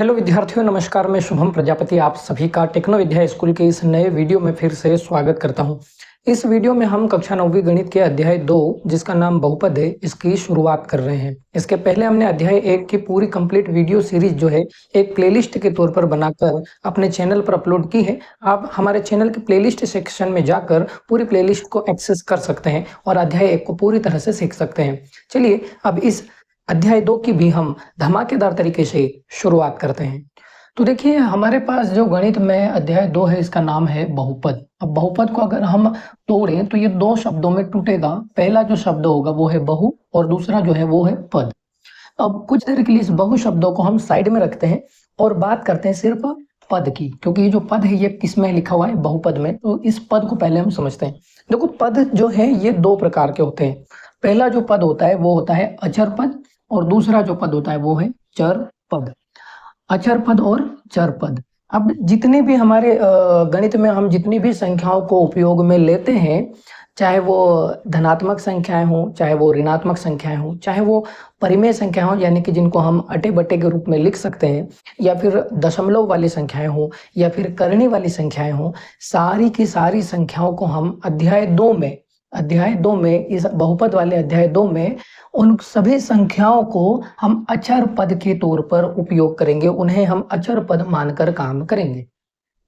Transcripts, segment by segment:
Hello विद्यार्थियों, नमस्कार। मैं शुभम प्रजापति आप सभी का टेक्नो विद्या स्कूल के इस नए वीडियो में फिर से स्वागत करता हूं। इस वीडियो में हम कक्षा 9वीं गणित के अध्याय 2 जिसका नाम बहुपद है, इसकी शुरुआत कर रहे हैं। इसके पहले हमने अध्याय 1 की पूरी कंप्लीट वीडियो सीरीज जो है एक प्लेलिस्ट के तौर पर बनाकर अपने चैनल पर अपलोड की है। आप हमारे चैनल के प्लेलिस्ट सेक्शन में जाकर पूरी प्लेलिस्ट को एक्सेस कर सकते हैं और अध्याय 1 को पूरी तरह से सीख सकते हैं। चलिए अब इस अध्याय 2 की भी हम धमाकेदार तरीके से शुरुआत करते हैं। तो देखिए, हमारे पास जो गणित में अध्याय 2 है, इसका नाम है बहुपद। अब बहुपद को अगर हम तोड़ें तो ये दो शब्दों में टूटेगा। पहला जो शब्द होगा वो है बहु और दूसरा जो है वो है पद। अब कुछ देर के लिए इस बहु शब्दों को हम साइड में रखते हैं और बात करते हैं सिर्फ पद की, क्योंकि ये जो पद है ये किसमें लिखा हुआ है? बहुपद में। तो इस पद को पहले हम समझते हैं। देखो, पद जो है ये दो प्रकार के होते हैं। पहला जो पद होता है वो होता है अचर पद और दूसरा जो पद होता है वो है चर पद। अचर पद और चर पद। अब जितने भी हमारे गणित में हम जितनी भी संख्याओं को उपयोग में लेते हैं, चाहे वो धनात्मक संख्याएं हों, चाहे वो ऋणात्मक संख्याएं हों, चाहे वो परिमेय संख्याएं हों, यानी कि जिनको हम अटे बटे के रूप में लिख सकते हैं, या फिर दशमलव वाली संख्याएं हों, या फिर करनी वाली संख्याएं हों, सारी की सारी संख्याओं को हम अध्याय 2 में इस बहुपद वाले अध्याय 2 में उन सभी संख्याओं को हम अचर पद के तौर पर उपयोग करेंगे। उन्हें हम अचर पद मानकर काम करेंगे।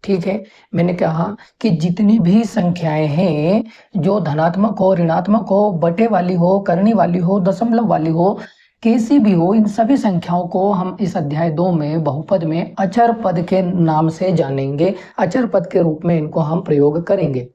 ठीक है, मैंने कहा कि जितनी भी संख्याएं हैं जो धनात्मक हो, ऋणात्मक हो, बटे वाली हो, करनी वाली हो, दशमलव वाली हो, कैसी भी हो, इन सभी संख्याओं को हम इस अध्याय 2 में बहुपद में अचर पद के नाम से जानेंगे। अचर पद के रूप में इनको हम प्रयोग करेंगे।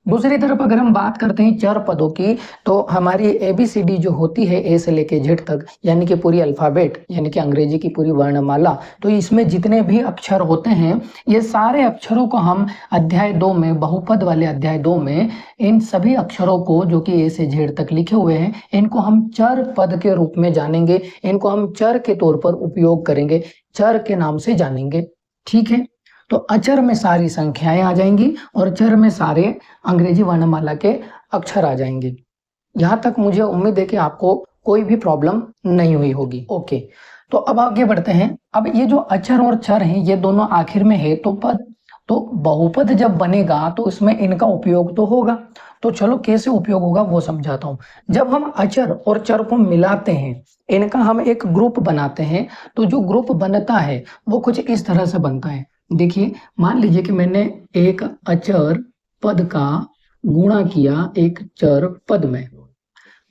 दूसरी तरफ अगर हम बात करते हैं चर पदों की, तो हमारी ABCD जो होती है A से लेके Z तक, यानी कि पूरी अल्फाबेट, यानी कि अंग्रेजी की पूरी वर्णमाला, तो इसमें जितने भी अक्षर होते हैं ये सारे अक्षरों को हम अध्याय 2 में, बहुपद वाले अध्याय 2 में, इन सभी अक्षरों को जो कि A से Z तक लिखे हुए हैं, इनको हम चर पद के रूप में जानेंगे। इनको हम चर के तौर पर उपयोग करेंगे, चर के नाम से जानेंगे। ठीक है, तो अचर में सारी संख्याएं आ जाएंगी और चर में सारे अंग्रेजी वर्णमाला के अक्षर आ जाएंगे। यहाँ तक मुझे उम्मीद है कि आपको कोई भी प्रॉब्लम नहीं हुई होगी। ओके, तो अब आगे बढ़ते हैं। अब ये जो अचर और चर हैं ये दोनों आखिर में है, तो बहुपद जब बनेगा तो इसमें इनका उपयोग तो होगा। तो चलो कैसे उपयोग होगा वो समझाता हूँ। जब हम अचर और चर को मिलाते हैं, इनका हम एक ग्रुप बनाते हैं, तो जो ग्रुप बनता है वो कुछ इस तरह से बनता है। देखिए, मान लीजिए कि मैंने एक अचर पद का गुणा किया एक चर पद में,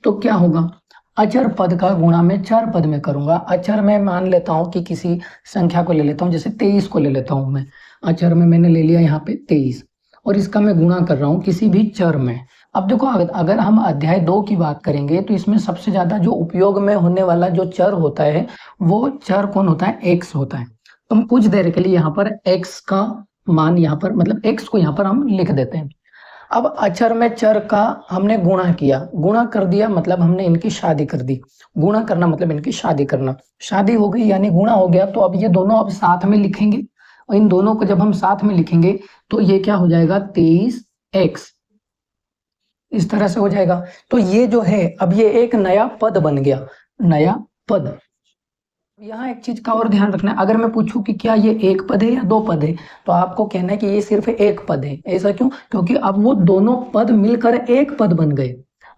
तो क्या होगा? अचर पद का गुणा मैं चर पद में करूंगा। अचर में मान लेता हूं कि किसी संख्या को ले लेता हूं, जैसे 23 को ले लेता हूं मैं। अचर में मैंने ले लिया यहाँ पे 23 और इसका मैं गुणा कर रहा हूं किसी भी चर में। अब देखो, अगर हम अध्याय 2 की बात करेंगे तो इसमें सबसे ज्यादा जो उपयोग में होने वाला जो चर होता है वो चर कौन होता है? एक्स होता है। तो हम कुछ देर के लिए यहाँ पर x का मान, यहाँ पर मतलब x को यहाँ पर हम लिख देते हैं। अब अचर में चर का हमने गुणा किया, गुणा कर दिया मतलब हमने इनकी शादी कर दी। गुणा करना मतलब इनकी शादी करना, शादी हो गई यानी गुणा हो गया। तो अब ये दोनों अब साथ में लिखेंगे और इन दोनों को जब हम साथ में लिखेंगे तो ये क्या हो जाएगा? 23x, इस तरह से हो जाएगा। तो ये जो है अब ये एक नया पद बन गया, नया पद। यहाँ एक चीज का और ध्यान रखना है, अगर मैं पूछूं कि क्या ये एक पद है या दो पद है, तो आपको कहना है कि ये सिर्फ एक पद है। ऐसा क्यों? क्योंकि अब वो दोनों पद मिलकर एक पद बन गए।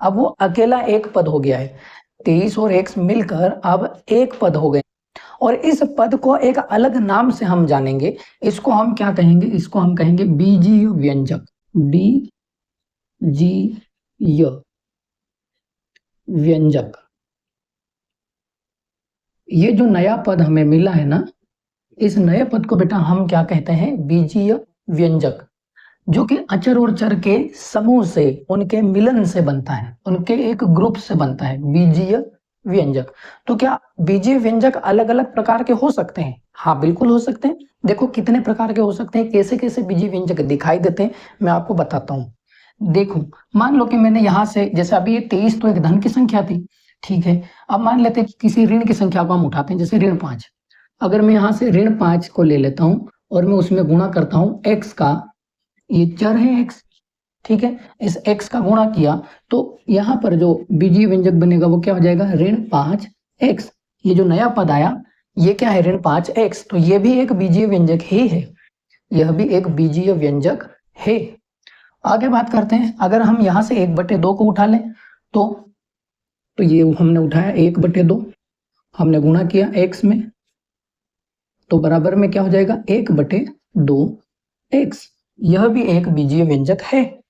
अब वो अकेला एक पद हो गया है। 23 और x मिलकर अब एक पद हो गए और इस पद को एक अलग नाम से हम जानेंगे। इसको हम क्या कहेंगे? इसको हम कहेंगे बीजीय व्यंजक। बीजीय व्यंजक। ये जो नया पद हमें मिला है ना, इस नए पद को बेटा हम क्या कहते हैं? बीजीय व्यंजक, जो कि अचर और चर के समूह से, उनके मिलन से बनता है, उनके एक ग्रुप से बनता है बीजीय व्यंजक। तो क्या बीजीय व्यंजक अलग अलग प्रकार के हो सकते हैं? हाँ, बिल्कुल हो सकते हैं। देखो कितने प्रकार के हो सकते हैं, कैसे कैसे बीजीय व्यंजक दिखाई देते हैं, मैं आपको बताता हूँ। देखो, मान लो कि मैंने यहाँ से, जैसे अभी ये 23 तो एक धन की संख्या थी, ठीक है। अब मान लेते हैं कि किसी ऋण की संख्या को हम उठाते हैं, जैसे ऋण 5। अगर मैं यहाँ से ऋण 5 को ले लेता हूँ और मैं उसमें गुणा करता हूँ x का, ये चर है x, ठीक है। इस x का गुणा किया तो यहाँ पर जो बीजीय व्यंजक बनेगा वो क्या हो जाएगा? ऋण 5x। ये जो नया पद आया ये क्या है, ऋण 5x, तो ये भी एक बीजीय व्यंजक ही है, यह भी एक बीजीय व्यंजक है। आगे बात करते हैं, अगर हम यहाँ से 1/2 को उठा लें तो ये हमने उठाया 1/2, हमने गुणा किया x में, तो बराबर में क्या हो जाएगा 1/2x। यह भी एक बीजीय व्यंजक है।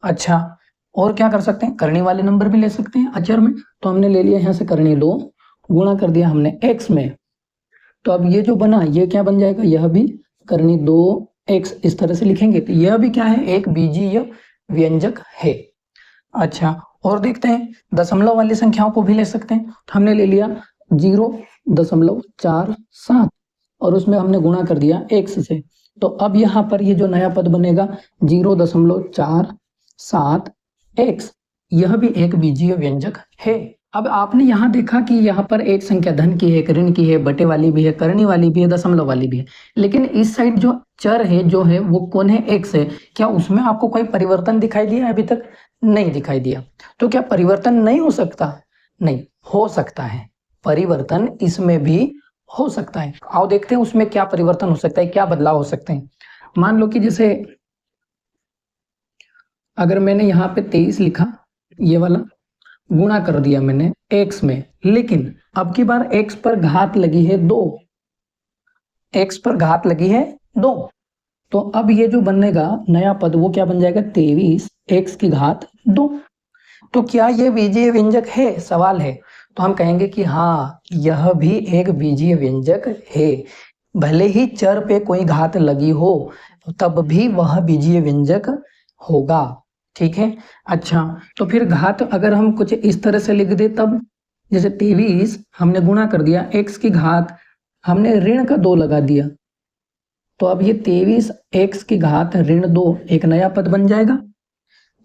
अच्छा, और क्या कर सकते हैं, करनी वाले नंबर भी ले सकते हैं अचर में, तो हमने ले लिया यहाँ से करनी 2, गुणा कर दिया हमने x में, तो अब ये जो बना ये क्या बन जाएगा, यह भी करनी 2x, इस तरह से लिखेंगे, तो यह भी क्या है, एक बीजीय व्यंजक है। अच्छा, और देखते हैं, दशमलव वाली संख्याओं को भी ले सकते हैं, तो हमने ले लिया 0.47 और उसमें हमने गुणा कर दिया x से, तो अब यहाँ पर ये जो नया पद बनेगा 0.47x, यह भी एक बीजीय व्यंजक है। अब आपने यहाँ देखा कि यहाँ पर एक संख्या धन की है, एक ऋण की है, बटे वाली भी है, करनी वाली भी है, दशमलव वाली भी है, लेकिन इस साइड जो चर है जो है वो कौन है, x है। क्या उसमें आपको कोई परिवर्तन दिखाई दिया? अभी तक नहीं दिखाई दिया। तो क्या परिवर्तन नहीं हो सकता? नहीं, हो सकता है, परिवर्तन इसमें भी हो सकता है। आओ देखते हैं उसमें क्या परिवर्तन हो सकता है, क्या बदलाव हो सकते हैं। मान लो कि जैसे अगर मैंने यहाँ पे 23 लिखा, ये वाला गुणा कर दिया मैंने x में, लेकिन अब की बार x पर घात लगी है 2, x पर घात लगी है 2, तो अब ये जो बनेगा नया पद वो क्या बन जाएगा, 23x की घात 2। तो क्या ये बीजीय व्यंजक है, सवाल है। तो हम कहेंगे कि हाँ, यह भी एक बीजीय व्यंजक है, भले ही चर पे कोई घात लगी हो तब भी वह बीजीय व्यंजक होगा। ठीक है। अच्छा, तो फिर घात अगर हम कुछ इस तरह से लिख दे तब, जैसे 23 हमने गुणा कर दिया, x की घात हमने ऋण का 2 लगा दिया, तो अब ये 23x की घात ऋण 2 एक नया पद बन जाएगा।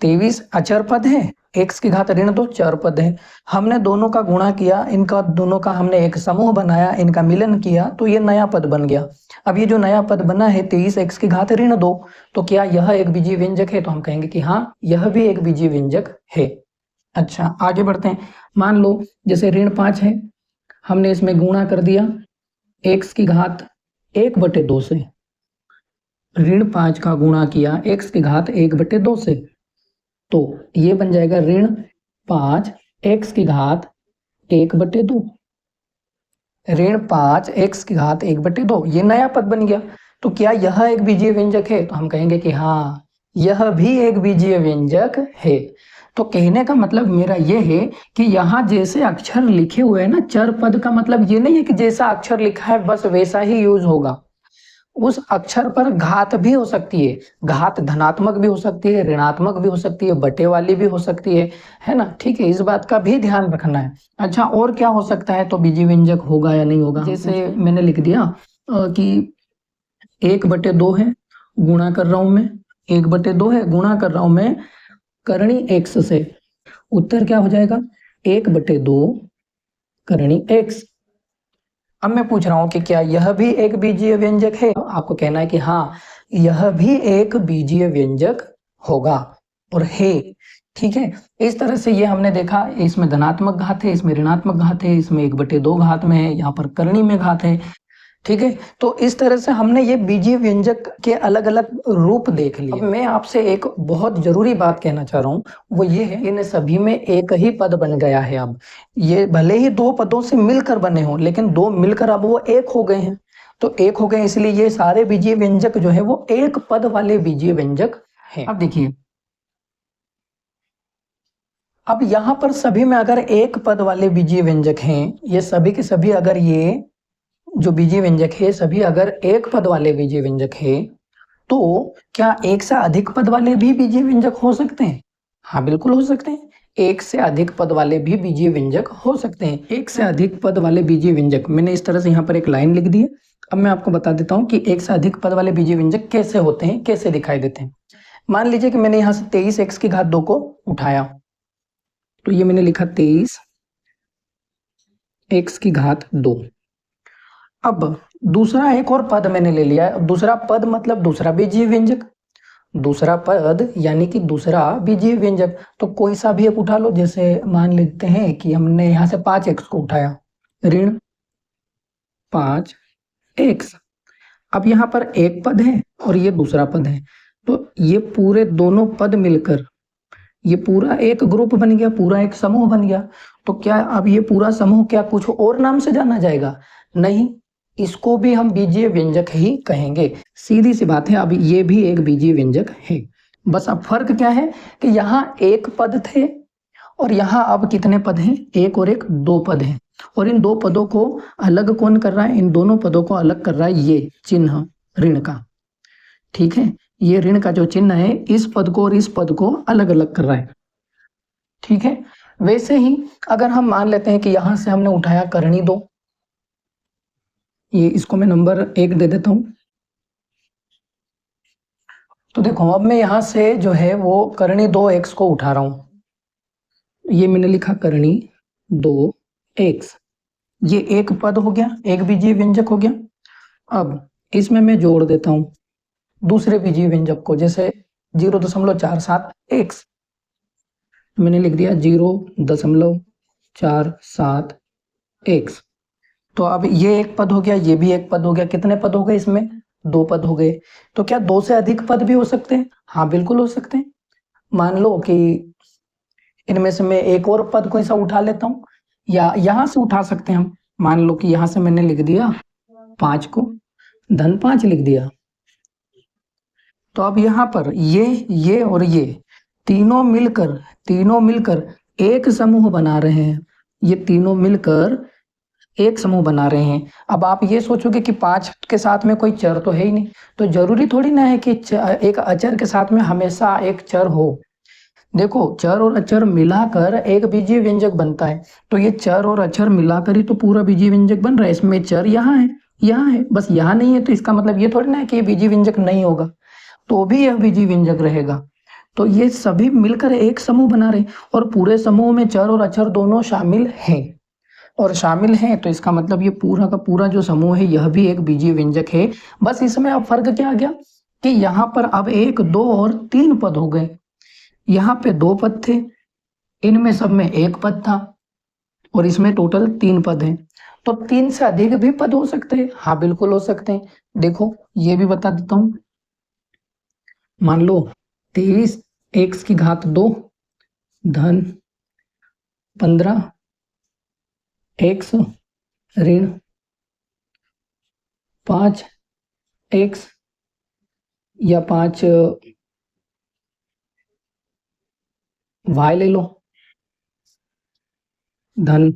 23 अचर पद है, x की घात ऋण 2 चर पद है, हमने दोनों का गुणा किया, इनका दोनों का हमने एक समूह बनाया, इनका मिलन किया, तो ये नया पद बन गया। अब ये जो नया पद बना है 23x की घात ऋण 2, तो क्या यह एक बीजीय व्यंजक है? तो हम कहेंगे कि हाँ, यह भी एक बीजीय व्यंजक है। अच्छा, आगे बढ़ते हैं। मान लो जैसे ऋण 5 है, हमने इसमें गुणा कर दिया x की घात 1/2 से, ऋण 5 का गुणा किया x की घात 1/2 से, तो ये बन जाएगा ऋण 5 x की घात 1/2, ऋण 5 x की घात 1/2, ये नया पद बन गया। तो क्या यह एक बीजीय व्यंजक है? तो हम कहेंगे कि हाँ, यह भी एक बीजीय व्यंजक है। तो कहने का मतलब मेरा ये है कि यहाँ जैसे अक्षर लिखे हुए हैं ना, चर पद का मतलब ये नहीं है कि जैसा अक्षर लिखा है बस वैसा ही यूज होगा, उस अक्षर पर घात भी हो सकती है, घात धनात्मक भी हो सकती है, ऋणात्मक भी हो सकती है, बटे वाली भी हो सकती है ना। ठीक है, इस बात का भी ध्यान रखना है। अच्छा, और क्या हो सकता है तो बीजीय व्यंजक होगा या नहीं होगा? जैसे मैंने लिख दिया कि 1/2 है, गुणा कर रहा हूं मैं, 1/2 है, गुणा कर रहा हूं मैं करणी x से, उत्तर क्या हो जाएगा 1/2 करणी x। अब मैं पूछ रहा हूं कि क्या यह भी एक बीजीय व्यंजक है? आपको कहना है कि हाँ, यह भी एक बीजीय व्यंजक होगा और है। ठीक है, इस तरह से ये हमने देखा, इसमें धनात्मक घात है, इसमें ऋणात्मक घात है, इसमें 1/2 घात में है, यहाँ पर करणी में घात है। ठीक है, तो इस तरह से हमने ये बीजीय व्यंजक के अलग अलग रूप देख लिए। अब मैं आपसे एक बहुत जरूरी बात कहना चाह रहा हूँ, वो ये है, इन सभी में एक ही पद बन गया है। अब ये भले ही 2 पदों से मिलकर बने हों, लेकिन 2 मिलकर अब वो एक हो गए हैं, तो एक हो गए, इसलिए ये सारे बीजीय व्यंजक जो है वो एक पद वाले बीजीय व्यंजक है। अब देखिए, अब यहाँ पर सभी में अगर एक पद वाले बीजीय व्यंजक हैं, ये सभी के सभी, अगर ये जो बीजीय व्यंजक है सभी अगर एक पद वाले बीजीय व्यंजक है, तो क्या एक से अधिक पद वाले भी बीजीय व्यंजक हो सकते हैं? हाँ, बिल्कुल हो सकते हैं, एक से अधिक पद वाले भी बीजीय व्यंजक हो सकते हैं। एक से अधिक पद वाले बीजीय व्यंजक, मैंने इस तरह से यहाँ पर एक लाइन लिख दी है। अब मैं आपको बता देता हूँ कि एक से अधिक पद वाले बीजीय व्यंजक कैसे होते हैं, कैसे दिखाई देते हैं। मान लीजिए कि मैंने यहाँ से 23x की घात 2 को उठाया, तो ये मैंने लिखा 23x की घात 2। अब दूसरा एक और पद मैंने ले लिया है, दूसरा पद मतलब दूसरा बीजीय व्यंजक, दूसरा पद यानी कि दूसरा बीजीय व्यंजक, तो कोई सा भी एक उठा लो। जैसे मान लेते हैं कि हमने यहाँ से 5x को उठाया, ऋण 5 एक्स। अब यहाँ पर एक पद है और ये दूसरा पद है, तो ये पूरे दोनों पद मिलकर ये पूरा एक ग्रुप बन गया, पूरा एक समूह बन गया। तो क्या अब ये पूरा समूह क्या कुछ और नाम से जाना जाएगा? नहीं, इसको भी हम बीजीय व्यंजक ही कहेंगे। सीधी सी बात है, अब ये भी एक बीजीय व्यंजक है। बस अब फर्क क्या है कि यहाँ एक पद थे और यहाँ अब कितने पद हैं? एक और एक, 2 पद हैं। और इन 2 पदों को अलग कौन कर रहा है? इन दोनों पदों को अलग कर रहा है ये चिन्ह ऋण का। ठीक है, ये ऋण का जो चिन्ह है इस पद को और इस पद को अलग अलग कर रहा है। ठीक है, वैसे ही अगर हम मान लेते हैं कि यहां से हमने उठाया करणी 2, ये इसको मैं नंबर 1 दे देता हूं। तो देखो अब मैं यहां से जो है वो करणी 2x को उठा रहा हूं। ये मैंने लिखा करणी 2x, ये एक पद हो गया, एक बीजीय व्यंजक हो गया। अब इसमें मैं जोड़ देता हूं दूसरे बीजीय व्यंजक को, जैसे 0.47x, मैंने लिख दिया 0.47x। तो अब ये एक पद हो गया, ये भी एक पद हो गया। कितने पद हो गए इसमें? 2 पद हो गए। तो क्या 2 से अधिक पद भी हो सकते हैं? हाँ बिल्कुल हो सकते हैं। मान लो कि इनमें से मैं एक और पद को ऐसा उठा लेता हूं, या यहां से उठा सकते हैं हम। मान लो कि यहां से मैंने लिख दिया 5 को धन 5 लिख दिया। तो अब यहाँ पर ये और ये तीनों मिलकर एक समूह बना रहे हैं। ये तीनों मिलकर एक समूह बना रहे हैं। अब आप ये सोचोगे कि 5 के साथ में कोई चर तो है ही नहीं, तो जरूरी थोड़ी ना है कि एक अचर के साथ में हमेशा एक चर हो। देखो चर और अचर मिलाकर एक बीजीय व्यंजक बनता है, तो ये चर और अचर मिलाकर ही तो पूरा बीजीय व्यंजक बन रहा है। इसमें चर यहाँ है, बस यहाँ नहीं है, तो इसका मतलब ये थोड़ी ना है कि ये बीजीय व्यंजक नहीं होगा, तो भी यह बीजीय व्यंजक रहेगा। तो ये सभी मिलकर एक समूह बना रहे और पूरे समूह में चर और अचर दोनों शामिल हैं, तो इसका मतलब ये पूरा का पूरा जो समूह है यह भी एक बीजीय व्यंजक है। बस इसमें अब फर्क क्या आ गया कि यहाँ पर अब 1, 2 और 3 पद हो गए। यहाँ पे 2 पद थे, इनमें सब में 1 पद था और इसमें टोटल 3 पद हैं। तो 3 से अधिक भी पद हो सकते हैं? हाँ बिल्कुल हो सकते हैं। देखो ये भी बता देता हूं। मान लो 23x की घात 2 धन 15x ऋण 5x या 5y ले लो धन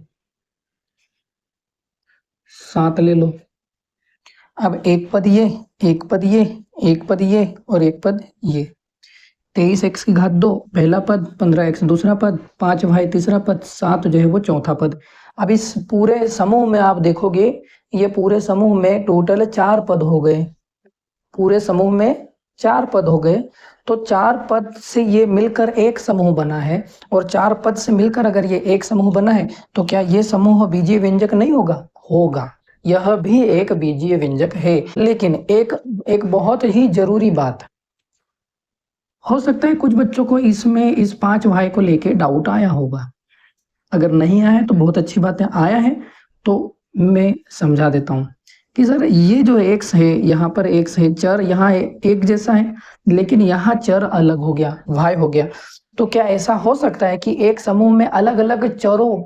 7 ले लो। अब एक पद ये, एक पद ये, एक पद ये और एक पद ये। 23x की घात 2 पहला पद, 15x दूसरा पद, 5y तीसरा पद, 7 जो है वो चौथा पद। अब इस पूरे समूह में आप देखोगे ये पूरे समूह में टोटल 4 पद हो गए। पूरे समूह में 4 पद हो गए। तो 4 पद से ये मिलकर एक समूह बना है, और 4 पद से मिलकर अगर ये एक समूह बना है तो क्या ये समूह बीजीय व्यंजक नहीं होगा? होगा, यह भी एक बीजीय व्यंजक है। लेकिन एक बहुत ही जरूरी बात, हो सकता है कुछ बच्चों को इसमें इस 5y को लेके डाउट आया होगा। अगर नहीं आया तो बहुत अच्छी बात है, आया है तो मैं समझा देता हूँ कि सर ये जो x है, यहाँ पर x है, चर यहाँ एक जैसा है, लेकिन यहाँ चर अलग हो गया, y हो गया। तो क्या ऐसा हो सकता है कि एक समूह में अलग अलग चरों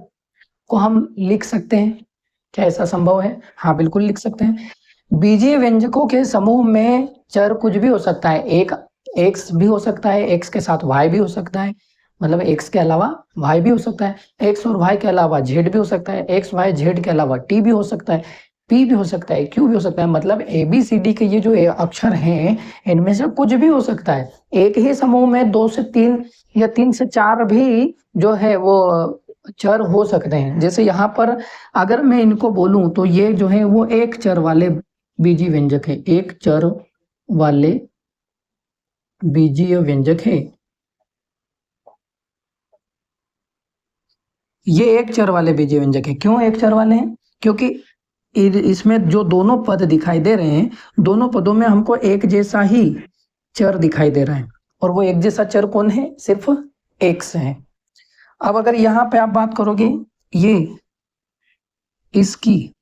को हम लिख सकते हैं? क्या ऐसा संभव है? हाँ बिल्कुल लिख सकते हैं। बीजीय व्यंजकों के समूह में चर कुछ भी हो सकता है। एक x भी हो सकता है, x के साथ y भी हो सकता है, मतलब x के अलावा y भी हो सकता है, x और y के अलावा z भी हो सकता है, x y z के अलावा t भी हो सकता है, p भी हो सकता है, q भी हो सकता है। मतलब ABCD के ये जो अक्षर हैं इनमें से कुछ भी हो सकता है। एक ही समूह में 2 से 3 या 3 से 4 भी जो है वो चर हो सकते हैं। जैसे यहाँ पर अगर मैं इनको बोलूं तो ये जो है वो एक चर वाले बीजीय व्यंजक है, एक चर वाले बीजीय व्यंजक है। ये एक चर वाले बीजीय व्यंजक है। क्यों एक चर वाले हैं? क्योंकि इसमें जो दोनों पद दिखाई दे रहे हैं, दोनों पदों में हमको एक जैसा ही चर दिखाई दे रहा है, और वो एक जैसा चर कौन है? सिर्फ x है। अब अगर यहाँ पे आप बात करोगे ये इसकी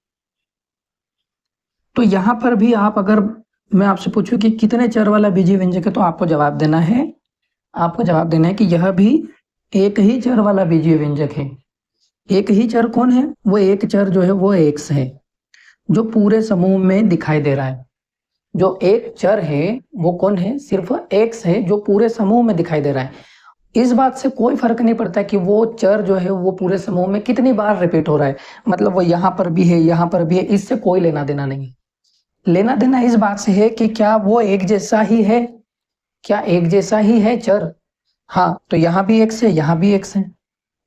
तो यहाँ पर भी आप अगर मैं आपसे पूछूं कि कितने चर वाला बीजीय व्यंजक है, तो आपको जवाब देना है कि यह भी एक ही चर वाला बीजीय व्यंजक है। एक ही चर कौन है? वो एक चर जो है वो एक्स है, जो पूरे समूह में दिखाई दे रहा है। जो एक चर है वो कौन है? सिर्फ एक्स है, जो पूरे समूह में दिखाई दे रहा है। इस बात से कोई फर्क नहीं पड़ता कि वो चर जो है वो पूरे समूह में कितनी बार रिपीट हो रहा है, मतलब वो यहाँ पर भी है, यहाँ पर भी है, इससे कोई लेना देना नहीं। लेना देना इस बात से है कि क्या वो एक जैसा ही है, क्या एक जैसा ही है चर? हाँ, तो यहाँ भी एक्स है, यहाँ भी एक्स है,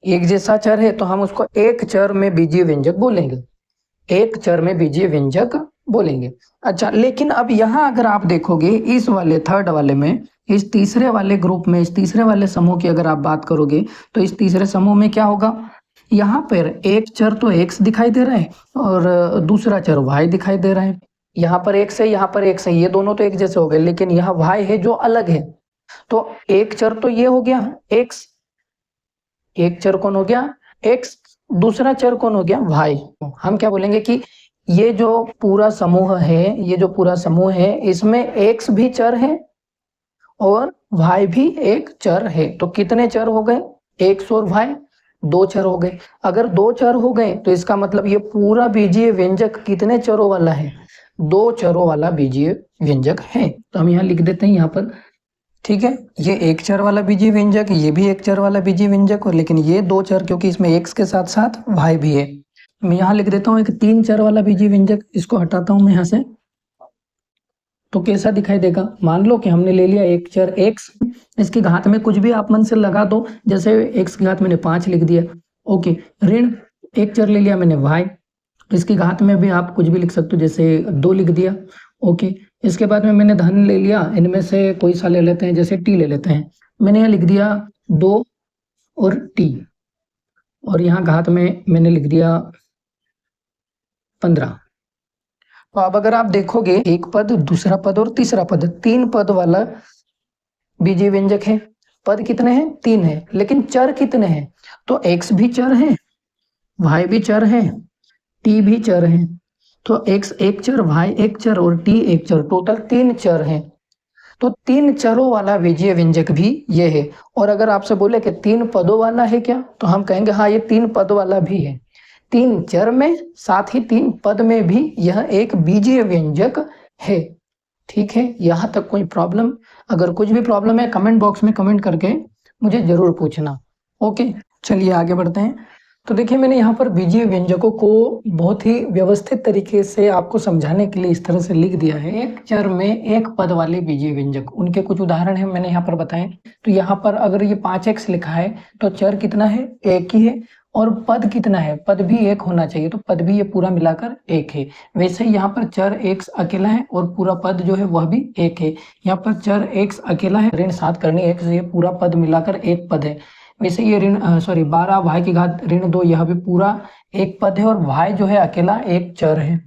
एक जैसा चर है, तो हम उसको एक चर में बीजीय व्यंजक बोलेंगे, एक चर में बीजीय व्यंजक बोलेंगे। अच्छा, लेकिन अब यहाँ अगर आप देखोगे इस वाले थर्ड वाले में, इस तीसरे वाले ग्रुप में, इस तीसरे वाले समूह की अगर आप बात करोगे, तो इस तीसरे समूह में क्या होगा? यहाँ पर एक चर तो एक्स दिखाई दे रहा है और दूसरा चर वाई दिखाई दे रहा है। यहाँ पर एक्स है, यहाँ पर एक्स है, ये दोनों तो एक जैसे हो गए, लेकिन यहाँ वाई है जो अलग है। तो एक चर तो ये हो गया एक्स, एक चर कौन हो गया? एक्स, दूसरा चर कौन हो गया? वाई। हम क्या बोलेंगे कि ये जो पूरा समूह है, ये जो पूरा समूह है, इसमें एक्स भी चर है और वाई भी एक चर है। तो कितने चर हो गए? एक्स और वाई, दो चर हो गए। अगर दो चर हो गए तो इसका मतलब ये पूरा बीजीय व्यंजक कितने चरों वाला है? दो चरों वाला बीजीय व्यंजक है। तो हम यहाँ लिख देते हैं यहाँ पर, ठीक है, ये एक चर वाला बीजीय व्यंजक, ये भी एक चर वाला बीजीय व्यंजक, और लेकिन ये दो चर, क्योंकि इसमें एक्स के साथ साथ वाई भी है। मैं यहाँ लिख देता हूँ एक तीन चर वाला बीजीय व्यंजक, इसको हटाता हूँ मैं यहाँ से। तो कैसा दिखाई देगा? मान लो कि हमने ले लिया एक चर एक्स, इसकी घात में कुछ भी आप मन से लगा दो, जैसे एक्स की घात मैंने 5 लिख दिया, ओके। ऋण एक चर ले लिया मैंने वाई, इसकी घात में भी आप कुछ भी लिख सकते हो, जैसे 2 लिख दिया, ओके। इसके बाद में मैंने धन ले लिया, इनमें से कोई सा ले लेते हैं, जैसे टी ले लेते हैं, मैंने यहाँ लिख दिया 2 और टी, और यहाँ घात में मैंने लिख दिया 15। तो अब अगर आप देखोगे, एक पद, दूसरा पद और तीसरा पद, 3 पद वाला बीजीय व्यंजक है। पद कितने हैं? 3 है, लेकिन चर कितने हैं? तो एक्स भी चर है, वाई भी चर है, टी भी चर है। तो एक्स एक चर, वाई एक चर और टी एक चर, टोटल 3 चर हैं। तो 3 चरों वाला बीजीय व्यंजक भी ये है। और अगर आपसे बोले कि 3 पदों वाला है क्या, तो हम कहेंगे हाँ, ये 3 पद वाला भी है। 3 चर में, साथ ही 3 पद में भी यह एक बीजीय व्यंजक है। ठीक है, यहाँ तक कोई प्रॉब्लम? अगर कुछ भी प्रॉब्लम है कमेंट बॉक्स में कमेंट करके मुझे जरूर पूछना। ओके, चलिए आगे बढ़ते हैं। तो देखिए, मैंने यहाँ पर बीजीय व्यंजकों को बहुत ही व्यवस्थित तरीके से आपको समझाने के लिए इस तरह से लिख दिया है। एक चर में एक पद वाले बीजीय व्यंजक, उनके कुछ उदाहरण है मैंने यहाँ पर बताए। तो यहाँ पर अगर ये 5x लिखा है तो चर कितना है? एक ही है। और पद कितना है? पद भी एक होना चाहिए, तो पद भी ये पूरा मिलाकर एक है। वैसे ही यहाँ पर चर x अकेला है और पूरा पद जो है वह भी एक है। यहाँ पर चर x अकेला है, ऋण 7 करनी x, ये पूरा पद मिलाकर एक पद है। वैसे ये 12 वाई की घात ऋण 2, यह भी पूरा एक पद है, और वाई जो है अकेला एक चर है।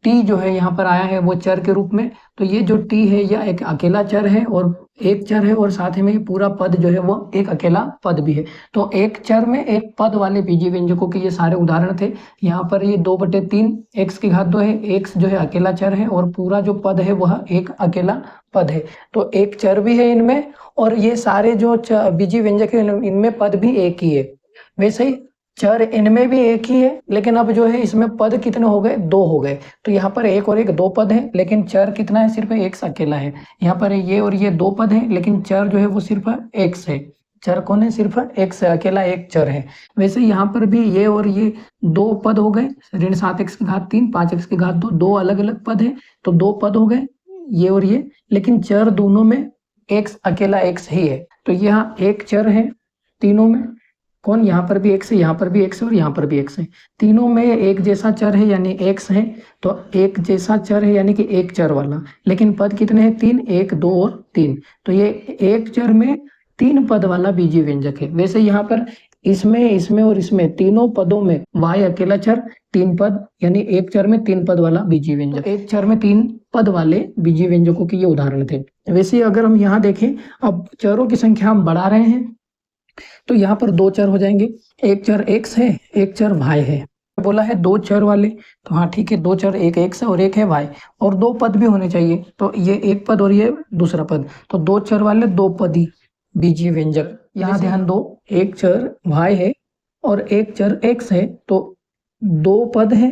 टी जो है यहाँ पर आया है वो चर के रूप में, तो ये जो टी है यह एक अकेला चर है और एक चर है, और साथ ही में पूरा पद जो है वो एक अकेला पद भी है। तो एक चर में एक पद वाले बीजीय व्यंजकों के ये सारे उदाहरण थे। यहाँ पर ये 2/3 एक्स की घात 2 है, एक्स जो है अकेला चर है और पूरा जो पद है वह एक अकेला पद है। तो एक चर भी है इनमें, और ये सारे जो बीजीय व्यंजक है इनमें पद भी एक ही है। वैसे ही चर इनमें भी एक ही है, लेकिन अब जो है इसमें पद कितने हो गए? 2 हो गए। तो यहाँ पर एक और एक 2 पद है, लेकिन चर कितना है? सिर्फ एक्स अकेला है। यहाँ पर ये और ये 2 पद है, लेकिन चर जो है वो सिर्फ एक्स है। चर कौन है? सिर्फ एक्स है, अकेला एक चर है। वैसे यहाँ पर भी ये और ये 2 पद हो गए, ऋण 7x की घात 3, 5x की घात 2, 2 अलग अलग पद है, तो 2 पद हो गए ये और ये, लेकिन चर दोनों में एक्स अकेला एक्स ही है। तो यहाँ एक चर है तीनों में, कौन? यहाँ पर भी एक्स है, यहाँ पर भी एक्स है और यहाँ पर भी एक्स है। तीनों में एक जैसा चर है यानी एक्स है, तो एक जैसा चर है यानी कि एक चर वाला। लेकिन पद कितने हैं? 3, 1, 2 और 3। तो ये एक चर में 3 पद वाला बीजीय व्यंजक है। वैसे यहाँ पर इसमें और इसमें तीनों पदों में वाई अकेला चर, 3 पद, यानी एक चर में 3 पद वाला बीजीय व्यंजक। तो एक चर में 3 पद वाले बीजीय व्यंजकों के ये उदाहरण थे। वैसे अगर हम यहाँ देखें, अब चरों की संख्या हम बढ़ा रहे हैं, तो यहाँ पर 2 चर हो जाएंगे। एक चर x है, एक चर y है। बोला है दो चर वाले, तो हाँ ठीक है, दो चर, एक एक्स है और एक है वाई, और दो पद भी होने चाहिए, तो ये एक पद और ये दूसरा पद, तो दो चर वाले दो पदी बीजीय व्यंजक। यहाँ ध्यान दो, एक चर वाई है और एक चर एक्स है, तो दो पद है,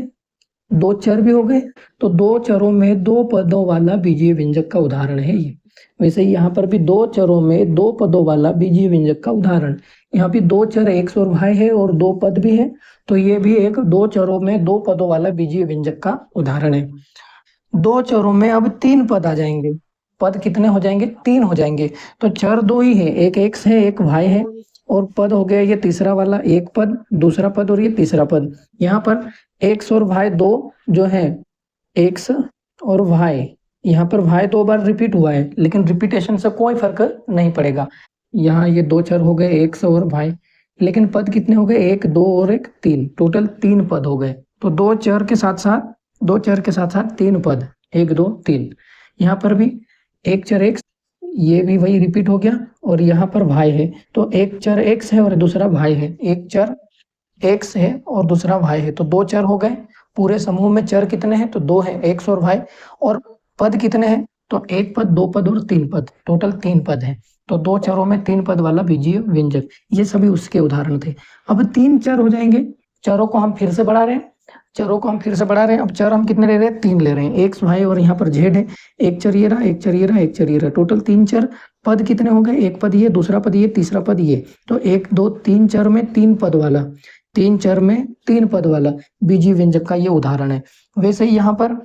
दो चर भी हो गए, तो दो चरों में दो पदों वाला बीजीय व्यंजक का उदाहरण है ये। वैसे ही यहाँ पर भी दो चरों में दो पदों वाला बीजीय व्यंजक का उदाहरण, यहाँ भी दो चर एक्स और वाई है और दो पद भी है, तो ये भी एक दो चरों में दो पदों वाला बीजीय व्यंजक का उदाहरण है। दो चरों में अब तीन पद आ जाएंगे, पद कितने हो जाएंगे? तीन हो जाएंगे। तो चर दो ही है, एक एक्स है एक वाई है, और पद हो गया ये तीसरा वाला, एक पद दूसरा पद और ये तीसरा पद। यहाँ पर एक्स और वाई दो जो है, एक्स और वाई, यहाँ पर वाई दो बार रिपीट हुआ है, लेकिन रिपीटेशन से कोई फर्क नहीं पड़ेगा। यहाँ ये दो चर हो गए एक्स और वाई, लेकिन पद कितने हो गए? एक, दो और एक तीन, टोटल तीन पद हो गए। तो दो चर के साथ साथ तीन पद, एक दो तीन। यहाँ पर भी एक चर एक्स, ये भी वही रिपीट हो गया, और यहाँ पर वाई है, तो एक चर एक्स है और दूसरा वाई है, एक चर एक्स है और दूसरा वाई है, तो दो चर हो गए। पूरे समूह में चर कितने हैं? तो दो हैं, एक्स और वाई। और पद कितने हैं? तो एक पद, दो पद और तीन पद, टोटल तीन पद हैं। तो दो चरों में तीन पद वाला बीजीय व्यंजक, ये सभी उसके उदाहरण थे। अब तीन चर हो जाएंगे, चरों को हम फिर से बढ़ा रहे हैं, अब चर हम कितने ले रहे हैं? तीन ले रहे हैं, एक्स वाई और यहाँ पर जेड है। एक चर ये रहा, एक चर ये रहा, एक चर ये रहा, टोटल तीन चर। पद कितने हो गए? एक पद ये, दूसरा पद ये, तीसरा पद ये, तो एक दो तीन चर में तीन पद वाला, तीन चर में तीन पद वाला बीजीय व्यंजक का ये उदाहरण है। वैसे ही यहाँ पर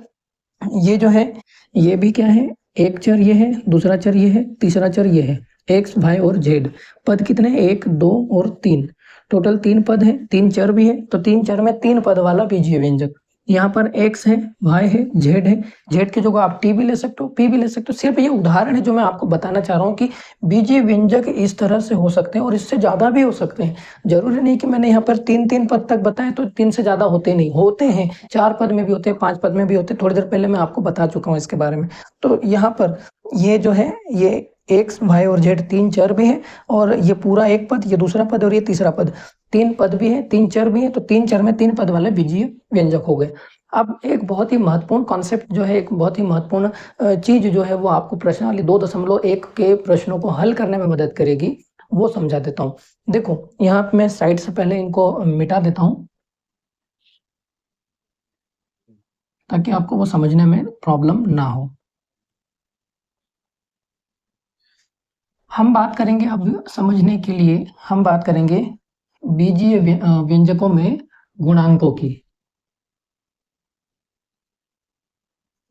ये जो है, ये भी क्या है? एक चर ये है, दूसरा चर ये है, तीसरा चर ये है, एक्स वाई और जेड। पद कितने? एक, दो और तीन, टोटल तीन पद है, तीन चर भी है, तो तीन चर में तीन पद वाला बीजीय व्यंजक। यहाँ पर एक्स है, वाई है, जेड है, जेड की जगह आप टी भी ले सकते हो, पी भी ले सकते हो। सिर्फ ये उदाहरण है जो मैं आपको बताना चाह रहा हूँ कि बीजीय व्यंजक इस तरह से हो सकते हैं और इससे ज्यादा भी हो सकते हैं। जरूरी नहीं कि मैंने यहाँ पर तीन तीन पद तक बताए तो तीन से ज्यादा होते नहीं, होते हैं, चार पद में भी होते हैं, पांच पद में भी होते हैं, थोड़ी देर पहले मैं आपको बता चुका हूँ इसके बारे में। तो यहाँ पर ये जो है, ये एक्स वाई और जेड तीन चर भी है, और ये पूरा एक पद, ये दूसरा पद और ये तीसरा पद, तीन पद भी है, तीन चर भी है, तो तीन चर में तीन पद वाले बीजीय व्यंजक हो गए। अब एक बहुत ही महत्वपूर्ण कॉन्सेप्ट जो है, एक बहुत ही महत्वपूर्ण चीज जो है, वो आपको प्रश्नावली 2.1 के प्रश्नों को हल करने में मदद करेगी, वो समझा देता हूँ। देखो यहाँ पे मैं साइड से पहले इनको मिटा देता हूँ ताकि आपको वो समझने में प्रॉब्लम ना हो। हम बात करेंगे अब समझने के लिए, हम बात करेंगे बीजीय व्यंजकों में गुणांकों की।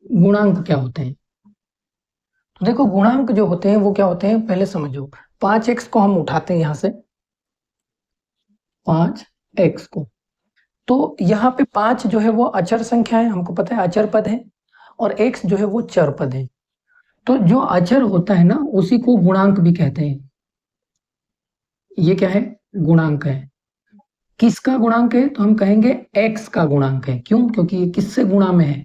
गुणांक क्या होते हैं? तो देखो गुणांक जो होते हैं वो क्या होते हैं, पहले समझो। 5x को हम उठाते हैं यहाँ से, 5x को, तो यहाँ पे 5 जो है वो अचर संख्या है, हमको पता है अचर पद है, और x जो है वो चर पद है। तो जो अचर होता है ना, उसी को गुणांक भी कहते हैं। ये क्या है? गुणांक है। किसका गुणांक है? तो हम कहेंगे x का गुणांक है। क्यों? क्योंकि ये किससे गुणा में है?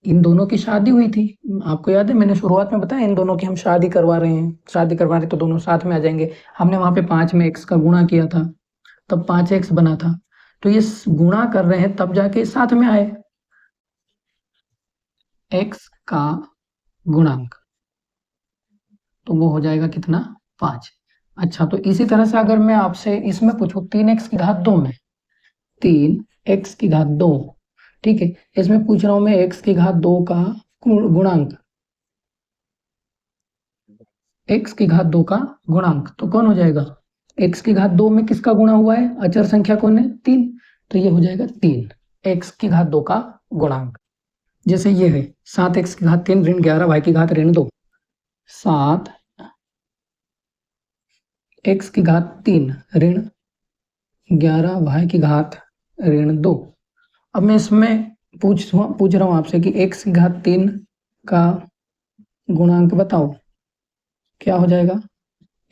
इन दोनों की शादी हुई थी, आपको याद है मैंने शुरुआत में बताया, इन दोनों की हम शादी करवा रहे हैं, शादी करवा रहे तो दोनों साथ में आ जाएंगे। हमने वहां पे 5 में x का गुणा किया था, तब 5x बना था, तो ये गुणा कर रहे हैं तब जाके साथ में आए, x का गुणांक, तो वो हो जाएगा कितना? 5। अच्छा, तो इसी तरह से अगर मैं आपसे इसमें पूछूं 3x की घात 2 में, 3x की घात 2, ठीक है, इसमें पूछ रहा हूं मैं x की घात 2 का गुणांक, x की घात 2 का गुणांक, तो कौन हो जाएगा? x की घात 2 में किसका गुणा हुआ है? अचर संख्या कौन है? 3, तो ये हो जाएगा 3 x की घात 2 का गुणांक। जैसे ये है 7x की घात 3 ऋण 11 y की घात ऋण 2, 7 x की घात 3 ऋण 11 y की घात ऋण 2। अब मैं इसमें पूछ रहा हूं आपसे कि x की घात 3 का गुणांक बताओ, क्या हो जाएगा?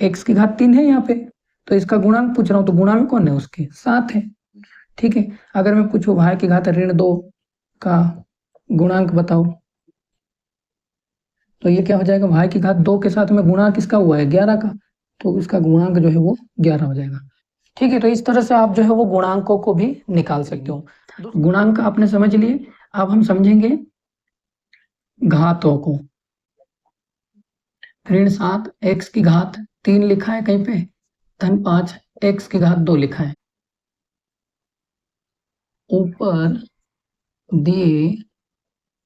x की घात 3 है यहाँ पे, तो इसका गुणांक पूछ रहा हूं, तो गुणा में कौन है? उसके 7 है, ठीक है। अगर मैं पूछूं y की घात ऋण 2 का गुणांक बताओ, तो ये क्या हो जाएगा? y की घात 2 के साथ में गुणा किसका हुआ है? 11 का, तो इसका गुणांक जो है वो 11 हो जाएगा। ठीक है, तो इस तरह से आप जो है वो गुणांकों को भी निकाल सकते हो। गुणांक आपने समझ लिए, अब हम समझेंगे घातों को। ऋण 7 x की घात 3 लिखा है कहीं पे, धन 5 x की घात 2 लिखा है। ऊपर दिए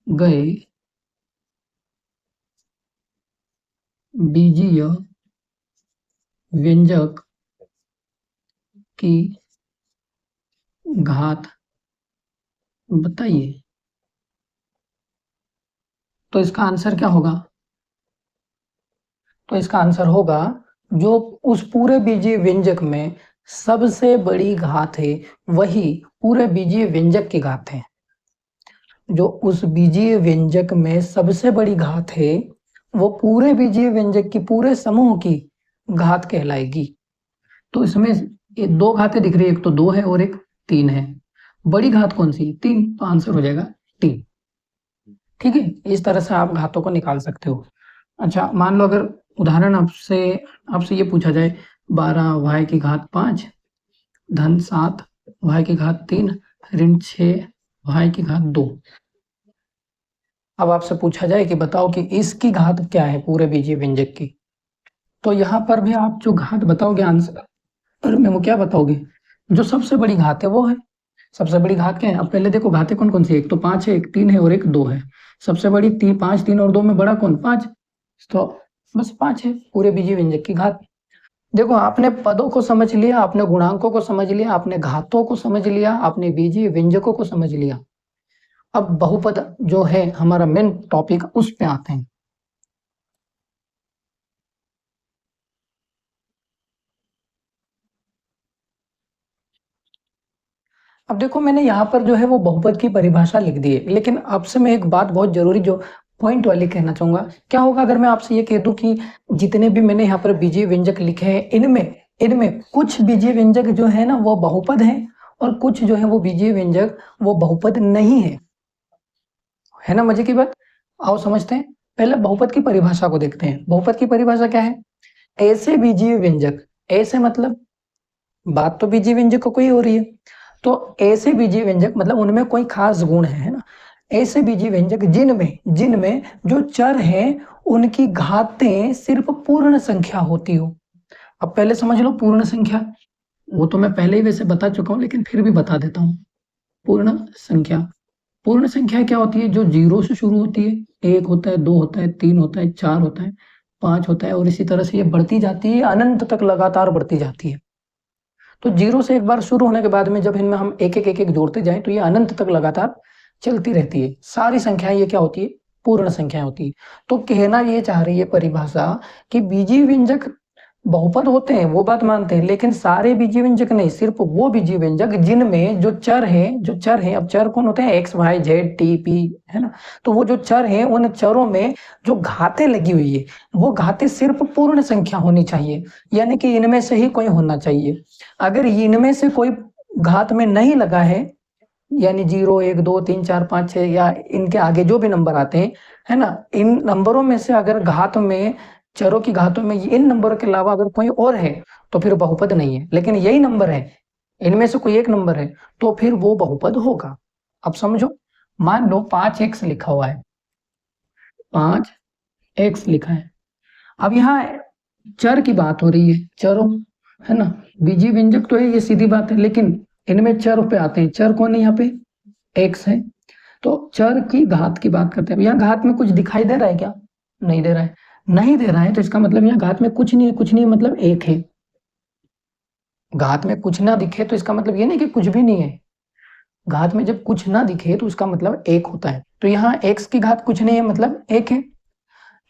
गए बीजीय व्यंजक की घात बताइए। तो इसका आंसर क्या होगा? तो इसका आंसर होगा जो उस पूरे बीजीय व्यंजक में सबसे बड़ी घात है वही पूरे बीजीय व्यंजक की घात है। जो उस बीजीय व्यंजक में सबसे बड़ी घात है वो पूरे बीजीय व्यंजक की पूरे समूह की घात कहलाएगी। तो इसमें ये दो घातें दिख रही है, एक तो 2 है और एक 3 है। बड़ी घात कौन सी? 3, तो आंसर हो जाएगा 3। ठीक है, इस तरह से आप घातों को निकाल सकते हो। अच्छा, मान लो अगर उदाहरण आपसे आपसे ये पूछा जाए 12 y की घात 5 धन 7 y की घात 3 ऋण 6 y की घात 2। अब आपसे पूछा जाए कि बताओ कि इसकी घात क्या है पूरे बीजीय व्यंजक की, तो यहाँ पर भी आप जो घात बताओगे आंसर में वो क्या बताओगे? जो सबसे बड़ी घात है वो है। सबसे बड़ी घात क्या है? अब पहले देखो घातें कौन कौन सी है, एक तो 5 है, एक 3 है और एक 2 है। सबसे बड़ी 5, 3 और 2 में बड़ा कौन? 5, तो बस 5 है पूरे बीजीय व्यंजक की घात। देखो आपने पदों को समझ लिया, आपने गुणांकों को समझ लिया, आपने घातों को समझ लिया, आपने बीजीय व्यंजकों को समझ लिया। अब बहुपद जो है हमारा मेन टॉपिक, उस पे आते हैं। अब देखो मैंने यहाँ पर जो है वो बहुपद की परिभाषा लिख दी है, लेकिन आपसे मैं एक बात बहुत जरूरी जो पॉइंट वाली कहना चाहूंगा। क्या होगा अगर मैं आपसे ये कह दूं कि जितने भी मैंने यहाँ पर बीजीय व्यंजक लिखे हैं इनमें इनमें कुछ बीजीय व्यंजक जो है ना वो बहुपद हैं और कुछ जो है वो बीजीय व्यंजक वो बहुपद नहीं है ना मजे की बात। आओ समझते हैं। पहले बहुपद की परिभाषा को देखते हैं। बहुपद की परिभाषा क्या है? ऐसे बीजीय व्यंजक, ऐसे मतलब बात तो बीजीय व्यंजक को ही हो रही है, तो ऐसे बीजीय व्यंजक मतलब उनमें कोई खास गुण है ना। ऐसे बीजीय व्यंजक जिनमें जिनमें जो चर हैं उनकी घातें सिर्फ पूर्ण संख्या होती हो। अब पहले समझ लो पूर्ण संख्या, वो तो मैं पहले ही वैसे बता चुका हूं लेकिन फिर भी बता देता हूं। पूर्ण संख्या, पूर्ण संख्या क्या होती है? जो 0 से शुरू होती है, 1 होता है, 2 होता है, 3 होता है, 4 होता है, 5 होता है और इसी तरह से ये बढ़ती जाती है, अनंत तक लगातार बढ़ती जाती है। तो 0 से एक बार शुरू होने के बाद में जब इनमें हम एक एक जोड़ते जाएं तो ये अनंत तक लगातार चलती रहती है। सारी संख्याएं ये क्या होती है? पूर्ण संख्याएं होती है। तो कहना ये चाह रही है परिभाषा कि बीजीय व्यंजक बहुपद होते हैं, वो बात मानते हैं, लेकिन सारे बीजीय व्यंजक नहीं, सिर्फ वो बीजीय व्यंजक जिनमें जो चर है, अब चर कौन होते हैं? X Y Z T P, है ना। तो वो जो चर है उन चरों में जो घातें लगी हुई है वो घातें सिर्फ पूर्ण संख्या होनी चाहिए, यानी कि इनमें से ही कोई होना चाहिए। अगर इनमें से कोई घात में नहीं लगा है, यानी 0, 1, 2, 3, 4, 5, 6 या इनके आगे जो भी नंबर आते हैं, है ना, इन नंबरों में से अगर घात में, चरों की घातों में इन नंबरों के अलावा अगर कोई और है तो फिर बहुपद नहीं है। लेकिन यही नंबर है, इनमें से कोई एक नंबर है तो फिर वो बहुपद होगा। अब समझो, मान लो 5x लिखा हुआ है, 5x लिखा है। अब यहाँ चर की बात हो रही है, चरों, है ना। बीजीय व्यंजक तो है, ये सीधी बात है, लेकिन इनमें चर पे आते हैं। चर कौन है यहाँ पे? x है। तो चर की घात की बात करते हैं। यहाँ घात में कुछ दिखाई दे रहा है क्या? नहीं दे रहा है। नहीं दे रहा है तो इसका मतलब यहाँ घात में कुछ नहीं है, कुछ नहीं मतलब एक है। घात में कुछ ना दिखे तो इसका मतलब ये नहीं कि कुछ भी नहीं है। घात में जब कुछ ना दिखे तो उसका मतलब एक होता है। तो यहाँ x की घात कुछ नहीं है मतलब एक है।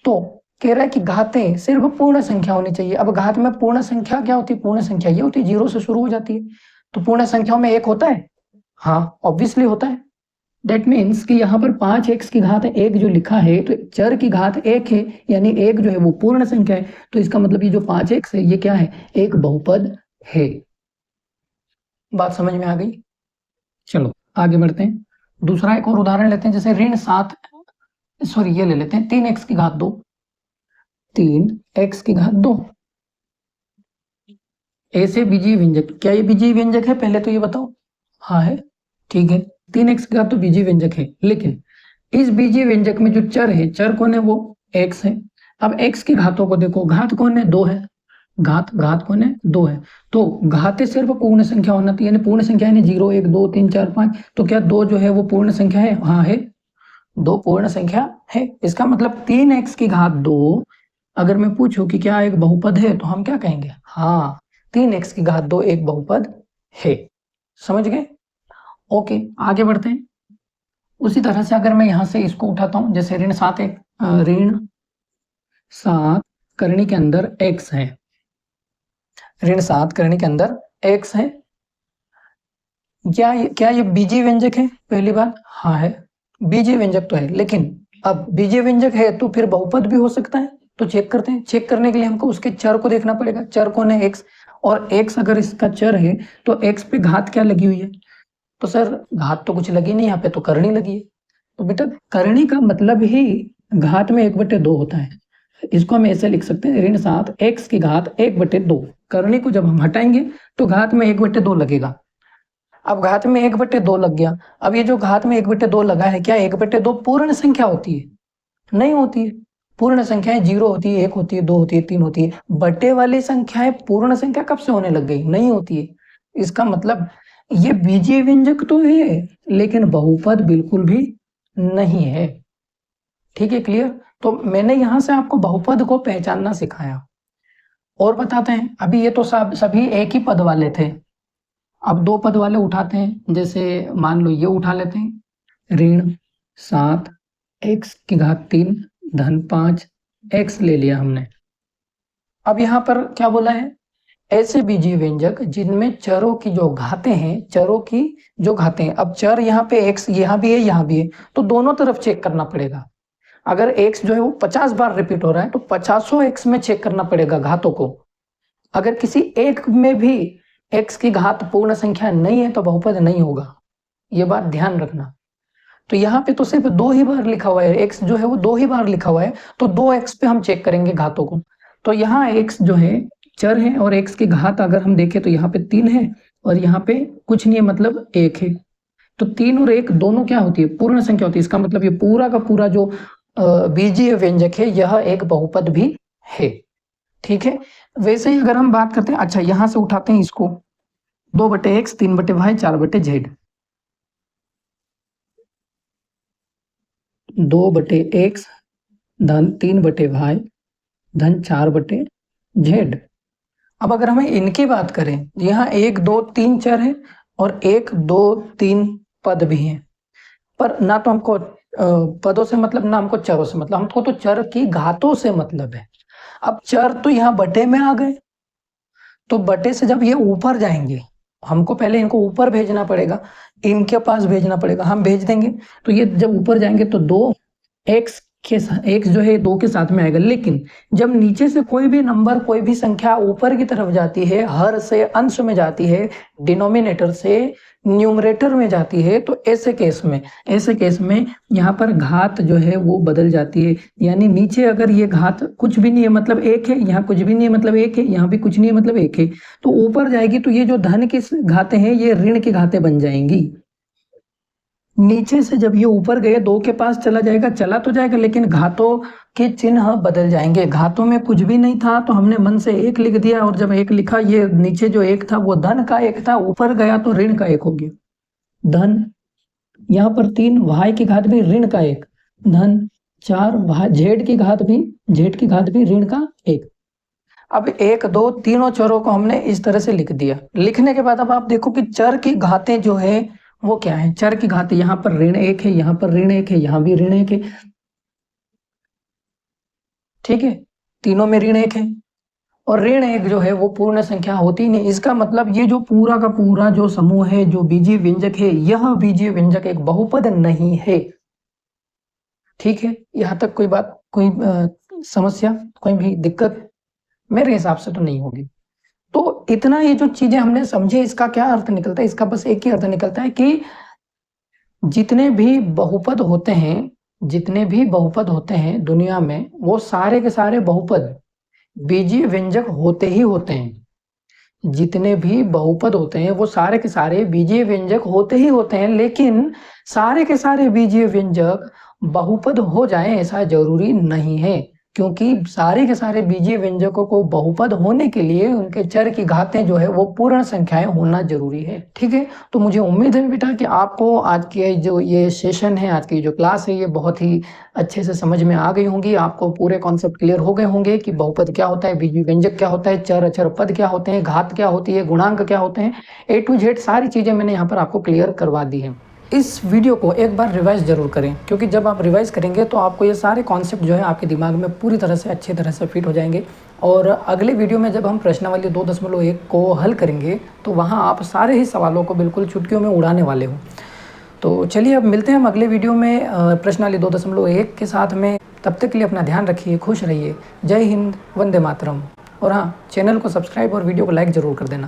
तो कह रहा है कि घातें सिर्फ पूर्ण संख्या होनी चाहिए। अब घात में पूर्ण संख्या क्या होती है? पूर्ण संख्या ये होती है 0 से शुरू हो जाती है। तो पूर्ण संख्याओं में एक होता है, हाँ ऑब्वियसली होता है। दैट मीन्स कि यहाँ पर 5x की घात एक जो लिखा है तो चर की घात एक है, यानी एक जो है वो पूर्ण संख्या है। तो इसका मतलब ये जो 5x है ये क्या है? एक बहुपद है। बात समझ में आ गई? चलो आगे बढ़ते हैं। दूसरा एक और उदाहरण लेते हैं, जैसे ऋण 7, सॉरी ये ले लेते हैं 3x की घात 2, 3x की घात 2। ए से बीजीय व्यंजक, क्या ये बीजीय व्यंजक है पहले तो ये बताओ? हाँ है, ठीक है। 3x का तो बीजीय व्यंजक है, लेकिन इस बीजीय व्यंजक में जो चर है, चर कौन है? वो x है। अब x की घातों को देखो, घात कौन है? 2 है। घात कौन है? 2 है। तो घाते सिर्फ पूर्ण संख्या होना चाहिए, यानी पूर्ण संख्या यानी 0 1 2 3 4 5। तो क्या 2 जो है वो पूर्ण संख्या है? हाँ है, 2 पूर्ण संख्या है। इसका मतलब 3x की घात 2 अगर मैं पूछूं कि क्या एक बहुपद है, तो हम क्या कहेंगे? हाँ, 3x की घात 2 एक बहुपद है। समझ गए? ओके, आगे बढ़ते हैं। उसी तरह से अगर मैं यहां से इसको उठाता हूं, जैसे ऋण 7 करनी के अंदर x है, ऋण 7 करनी के अंदर x है। क्या ये बीजीय व्यंजक है? पहली बात, हाँ है, बीजीय व्यंजक तो है। लेकिन अब बीजीय व्यंजक है तो फिर बहुपद भी हो सकता है, तो चेक करते हैं। चेक करने के लिए हमको उसके चर को देखना पड़ेगा। चर कौन है? x। और x अगर इसका चर है तो x पे घात क्या लगी हुई है? तो सर घात तो कुछ लगी नहीं, यहाँ पे तो करनी लगी है। तो बेटा करनी का मतलब ही घात में 1/2 होता है। इसको हम ऐसे लिख सकते हैं, ऋण 7 x की घात 1/2। करनी को जब हम हटाएंगे तो घात में 1/2 लगेगा। अब घात में 1/2 लग गया। अब ये जो घात में 1/2 लगा है, क्या 1/2 पूर्ण संख्या होती है? नहीं होती है। पूर्ण संख्याएं 0 होती है, 1 होती है, 2 होती है, 3 होती है। बटे वाली संख्याएं पूर्ण संख्या कब से होने लग गई? नहीं होती है। इसका मतलब ये बीजीय व्यंजक तो है, लेकिन बहुपद बिल्कुल भी नहीं है। ठीक है, क्लियर? तो मैंने यहां से आपको बहुपद को पहचानना सिखाया। और बताते हैं, अभी ये तो सब सभी एक ही पद वाले थे। अब 2 पद वाले उठाते हैं, जैसे मान लो ये उठा लेते हैं, ऋण 7 x की घात 3 धन 5 x ले लिया हमने। अब यहाँ पर क्या बोला है? ऐसे बीजीय व्यंजक जिनमें चरों की जो घातें हैं, चरों की जो घातें हैं। अब चर यहाँ पे x यहाँ भी है, यहाँ भी है, तो दोनों तरफ चेक करना पड़ेगा। अगर x जो है वो 50 बार रिपीट हो रहा है तो 50 x में चेक करना पड़ेगा घातों को। अगर किसी एक में भी x की घात पूर्ण संख्या नहीं है तो बहुपद नहीं होगा, ये बात ध्यान रखना। तो यहाँ पे तो सिर्फ 2 ही बार लिखा हुआ है, x जो है वो 2 ही बार लिखा हुआ है, तो 2x पे हम चेक करेंगे घातों को। तो यहाँ x जो है चर है, और x की घात अगर हम देखें तो यहाँ पे 3 है और यहाँ पे कुछ नहीं है, मतलब 1 है। तो 3 और 1 दोनों क्या होती है? पूर्ण संख्या होती है। इसका मतलब ये पूरा का पूरा जो बीजीय व्यंजक है यह एक बहुपद भी है। ठीक है, वैसे ही अगर हम बात करते हैं, अच्छा यहां से उठाते हैं इसको, 2/x 3/y 4/z। 2/x धन 3/y धन 4/z। अब अगर हमें इनकी बात करें, यहाँ 1 2 3 चर है और 1 2 3 पद भी हैं, पर ना तो हमको पदों से मतलब, ना हमको चरों से मतलब, हमको तो चर की घातों से मतलब है। अब चर तो यहाँ बटे में आ गए, तो बटे से जब ये ऊपर जाएंगे, हमको पहले इनको ऊपर भेजना पड़ेगा, इनके पास भेजना पड़ेगा, हम भेज देंगे। तो ये जब ऊपर जाएंगे तो 2x के साथ, x जो है 2 के साथ में आएगा। लेकिन जब नीचे से कोई भी नंबर, कोई भी संख्या ऊपर की तरफ जाती है, हर से अंश में जाती है, डिनोमिनेटर से न्यूमरेटर में जाती है, तो ऐसे केस में यहाँ पर घात जो है वो बदल जाती है। यानी नीचे अगर ये घात कुछ भी नहीं है मतलब 1 है, यहाँ कुछ भी नहीं है मतलब 1 है, यहाँ भी कुछ नहीं है मतलब 1 है, तो ऊपर जाएगी तो ये जो धन की घातें हैं ये ऋण की घातें बन जाएंगी। नीचे से जब ये ऊपर गए 2 के पास चला जाएगा, चला तो जाएगा, लेकिन घातों के चिन्ह बदल जाएंगे। घातों में कुछ भी नहीं था तो हमने मन से 1 लिख दिया, और जब 1 लिखा, ये नीचे जो 1 था वो धन का 1 था, ऊपर गया तो ऋण का 1 हो गया। धन, यहाँ पर 3 y की घात भी ऋण का 1, धन 4 z की घात भी ऋण का 1। अब 1 2 तीनों चरों को हमने इस तरह से लिख दिया। लिखने के बाद अब आप देखो कि चर की घातें जो है वो क्या है? चर की घातें, यहाँ पर ऋण 1 है, यहाँ पर ऋण 1 है, यहाँ भी ऋण 1 है। ठीक है, तीनों में ऋण 1 है, और ऋण 1 जो है वो पूर्ण संख्या होती नहीं। इसका मतलब ये जो पूरा का पूरा जो समूह है, जो बीजीय व्यंजक है, यह बीजीय व्यंजक एक बहुपद नहीं है। ठीक है, यहाँ तक कोई बात, कोई समस्या, कोई भी दिक्कत मेरे हिसाब से तो नहीं होगी। तो इतना ये जो चीजें हमने समझे, इसका क्या अर्थ निकलता है? इसका बस एक ही अर्थ निकलता है कि जितने भी बहुपद होते हैं दुनिया में, वो सारे के सारे बहुपद बीजीय व्यंजक होते ही होते हैं। जितने भी बहुपद होते हैं वो सारे के सारे बीजीय व्यंजक होते ही होते हैं, लेकिन सारे के सारे बीजीय व्यंजक बहुपद हो जाएं ऐसा जरूरी नहीं है, क्योंकि सारे के सारे बीजीय व्यंजकों को बहुपद होने के लिए उनके चर की घातें जो है वो पूर्ण संख्याएं होना जरूरी है। ठीक है, तो मुझे उम्मीद है बेटा कि आपको आज की जो ये सेशन है, आज की जो क्लास है, ये बहुत ही अच्छे से समझ में आ गई होंगी। आपको पूरे कॉन्सेप्ट क्लियर हो गए होंगे कि बहुपद क्या होता है, बीजीय व्यंजक क्या होता है, चर अचर पद क्या होते हैं, घात क्या होती है, गुणांक क्या होते हैं, A to Z सारी चीजें मैंने यहाँ पर आपको क्लियर करवा दी है। इस वीडियो को एक बार रिवाइज जरूर करें, क्योंकि जब आप रिवाइज करेंगे तो आपको ये सारे कॉन्सेप्ट जो है आपके दिमाग में पूरी तरह से अच्छी तरह से फिट हो जाएंगे। और अगले वीडियो में जब हम प्रश्नावली 2.1 को हल करेंगे तो वहाँ आप सारे ही सवालों को बिल्कुल चुटकियों में उड़ाने वाले हो। तो चलिए अब मिलते हैं हम अगले वीडियो में प्रश्नावली 2.1 के साथ में। तब तक के लिए अपना ध्यान रखिए, खुश रहिए। जय हिंद, वंदे मातरम। और हाँ, चैनल को सब्सक्राइब और वीडियो को लाइक ज़रूर कर देना।